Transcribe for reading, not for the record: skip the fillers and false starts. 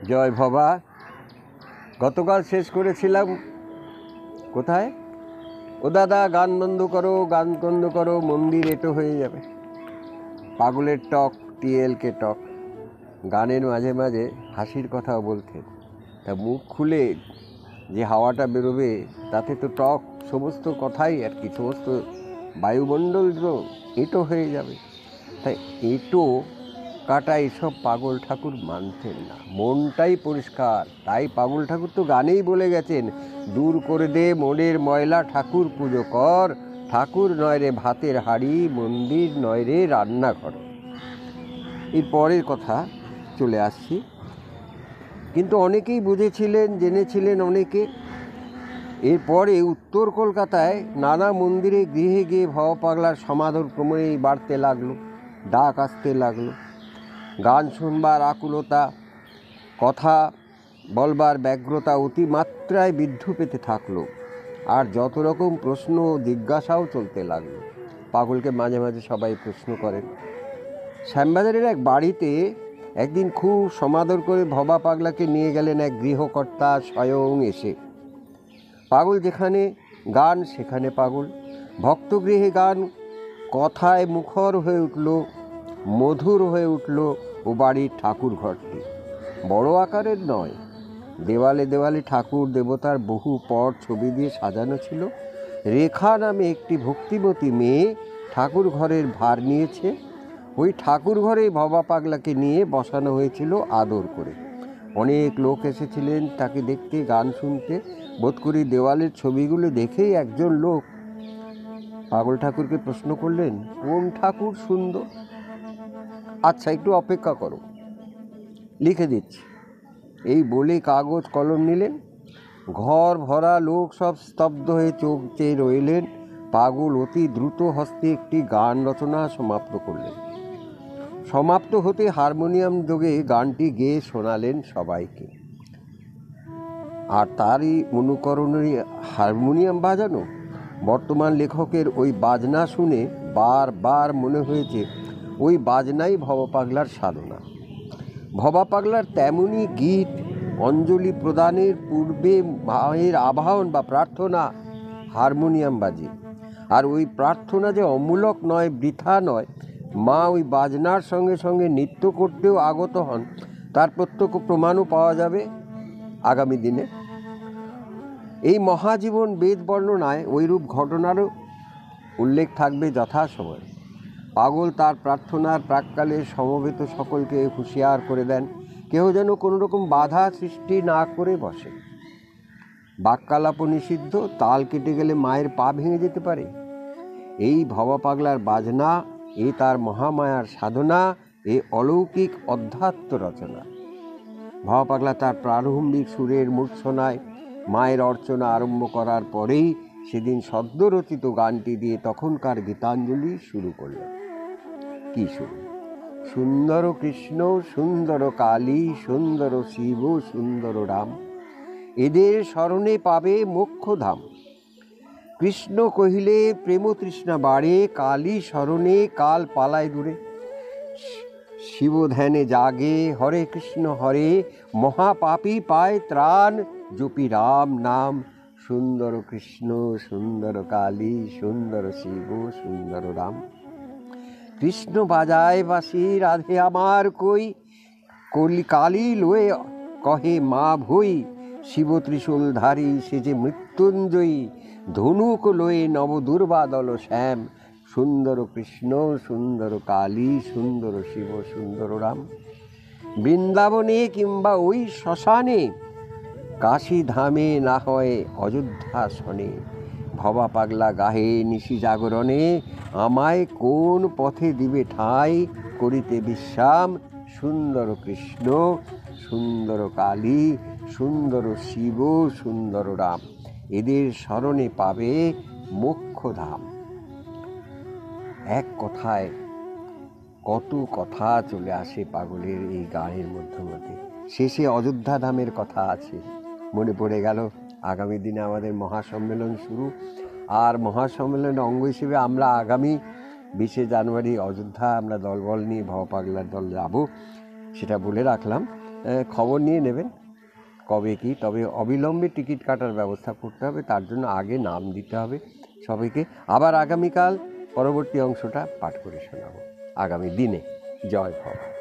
জয় ভবা। গতকাল শেষ করেছিলাম কোথায়? ও দাদা গান বন্ধ করো, গান বন্ধ করো, মন্দির এঁটো হয়ে যাবে। পাগলের টক, টিএলকে টক। গানের মাঝে মাঝে হাসির কথাও বলতেন। তা মুখ খুলে যে হাওয়াটা বেরোবে তাতে তো টক সমস্ত কথাই আর কি, সমস্ত বায়ুমণ্ডল তো এঁটো হয়ে যাবে। তাই এঁটো কাটা এসব পাগল ঠাকুর মানতেন না, মনটাই পরিষ্কার। তাই পাগল ঠাকুর তো গানেই বলে গেছেন, দূর করে দে মনের ময়লা, ঠাকুর পুজো কর, ঠাকুর নয় রে ভাতের হাঁড়ি, মন্দির নয় রে রান্নাঘর। এর পরের কথা চলে আসছি। কিন্তু অনেকেই বুঝেছিলেন, জেনেছিলেন অনেকে। এরপরে উত্তর কলকাতায় নানা মন্দিরে গৃহে গিয়ে ভবা পাগলার সমাদর ক্রমেই বাড়তে লাগলো, ডাক আসতে লাগলো। গান শুনবার আকুলতা, কথা বলবার ব্যগ্রতা অতিমাত্রায় বৃদ্ধি পেতে থাকলো। আর যত রকম প্রশ্ন জিজ্ঞাসাও চলতে লাগলো। পাগলকে মাঝে মাঝে সবাই প্রশ্ন করেন। শ্যামবাজারের এক বাড়িতে একদিন খুব সমাদর করে ভবা পাগলাকে নিয়ে গেলেন এক গৃহকর্তা স্বয়ং এসে। পাগল যেখানে গান সেখানে পাগল। ভক্তগৃহে গান কথায় মুখর হয়ে উঠল, মধুর হয়ে উঠল ও বাড়ির ঠাকুর ঘরটি। বড় আকারের নয়, দেওয়ালে দেওয়ালে ঠাকুর দেবতার বহু পট ছবি দিয়ে সাজানো ছিল। রেখা নামে একটি ভক্তিমতী মেয়ে ঠাকুর ঘরের ভার নিয়েছে। ওই ঠাকুর ঘরে ভবা পাগলাকে নিয়ে বসানো হয়েছিল আদর করে। অনেক লোক এসেছিলেন তাকে দেখতে, গান শুনতে। বোধ করি দেওয়ালের ছবিগুলো দেখেই একজন লোক পাগল ঠাকুরকে প্রশ্ন করলেন, কোন ঠাকুর সুন্দর? আচ্ছা, একটু অপেক্ষা করো, লিখে দিচ্ছি। এই বলে কাগজ কলম নিলেন। ঘর ভরা লোক সব স্তব্ধ হয়ে চোখ চেয়ে রইলেন। পাগল অতি দ্রুত হস্তে একটি গান রচনা সমাপ্ত করলেন। সমাপ্ত হতে হারমোনিয়াম যোগে গানটি গেয়ে শোনালেন সবাইকে। আর তারই অনুকরণে হারমোনিয়াম বাজানো। বর্তমান লেখকের ওই বাজনা শুনে বারবার মনে হয়েছে ওই বাজনাই ভবা পাগলার সাধনা। ভবা পাগলার তেমনই গীত অঞ্জলি প্রদানের পূর্বে মায়ের আবাহন বা প্রার্থনা হারমোনিয়াম বাজে। আর ওই প্রার্থনা যে অমূলক নয়, বৃথা নয়, মা ওই বাজনার সঙ্গে সঙ্গে নৃত্য করতেও আগত হন, তার প্রত্যক্ষ প্রমাণও পাওয়া যাবে আগামী দিনে। এই মহাজীবন বেদ বর্ণনায় ওইরূপ ঘটনারও উল্লেখ থাকবে যথাসময়ে। পাগল তার প্রার্থনার প্রাক্কালে সমবেত সকলকে হুঁশিয়ার করে দেন, কেউ যেন কোনো রকম বাধা সৃষ্টি না করে বসে। বাক্যালাপ নিষিদ্ধ, তাল কেটে গেলে মায়ের পা ভেঙে যেতে পারে। এই ভবা পাগলার বাজনা, এ তার মহামায়ার সাধনা, এ অলৌকিক অধ্যাত্ম রচনা। ভবা পাগলা তার প্রারম্ভিক সুরের মূর্ছনায় মায়ের অর্চনা আরম্ভ করার পরেই সেদিন সদ্যরচিত গানটি দিয়ে তখনকার গীতাঞ্জলি শুরু করলেন। কি শুরু? সুন্দর কৃষ্ণ, সুন্দর কালী, সুন্দর শিব, সুন্দর রাম, এদের স্মরণে পাবে মোক্ষধাম। কৃষ্ণ কহিলে প্রেম তৃষ্ণা বাড়ে, কালী স্মরণে কাল পালায় দূরে। শিব ধ্যানে জাগে, হরে কৃষ্ণ হরে, মহাপাপী পায় ত্রাণ, জপি রাম নাম। সুন্দর কৃষ্ণ, সুন্দর কালী, সুন্দর শিব, সুন্দর রাম। কৃষ্ণ বাজায় বাঁশি, রাধে আমার কই, কালী লয়ে কহে মা ভই। শিব ত্রিশূলধারী সেজে মৃত্যুঞ্জয়ী, ধনুক লয়ে নব দুর্বাদল শ্যাম। সুন্দর কৃষ্ণ, সুন্দর কালী, সুন্দর শিব, সুন্দর রাম। বৃন্দাবনে কিংবা ওই শ্মশানে, কাশী ধামে না হয় অযোধ্যা শনে, ভবা পাগলা গাহে নিশি জাগরণে, আমায় কোন পথে দিবে ঠাঁই, করিতে বিশ্রাম। সুন্দর কৃষ্ণ, সুন্দর কালী, সুন্দর শিব, সুন্দর রাম, এদের স্মরণে পাবে মোক্ষধাম। এক কথায় কত কথা চলে আসে পাগলের এই গানের মধ্যে মধ্যে। শেষে অযোধ্যা ধামের কথা আছে। মনে পড়ে গেল আগামী দিনে আমাদের মহাসম্মেলন শুরু। আর মহাসম্মেলনের অঙ্গ হিসেবে আমরা আগামী 20 জানুয়ারি অযোধ্যা আমরা দলবল নিয়ে ভবা পাগলার দল যাব, সেটা বলে রাখলাম। খবর নিয়ে নেবেন কবে কি। তবে অবিলম্বে টিকিট কাটার ব্যবস্থা করতে হবে, তার জন্য আগে নাম দিতে হবে সবাইকে। আবার আগামীকাল পরবর্তী অংশটা পাঠ করে শোনাবো আগামী দিনে। জয় ভব।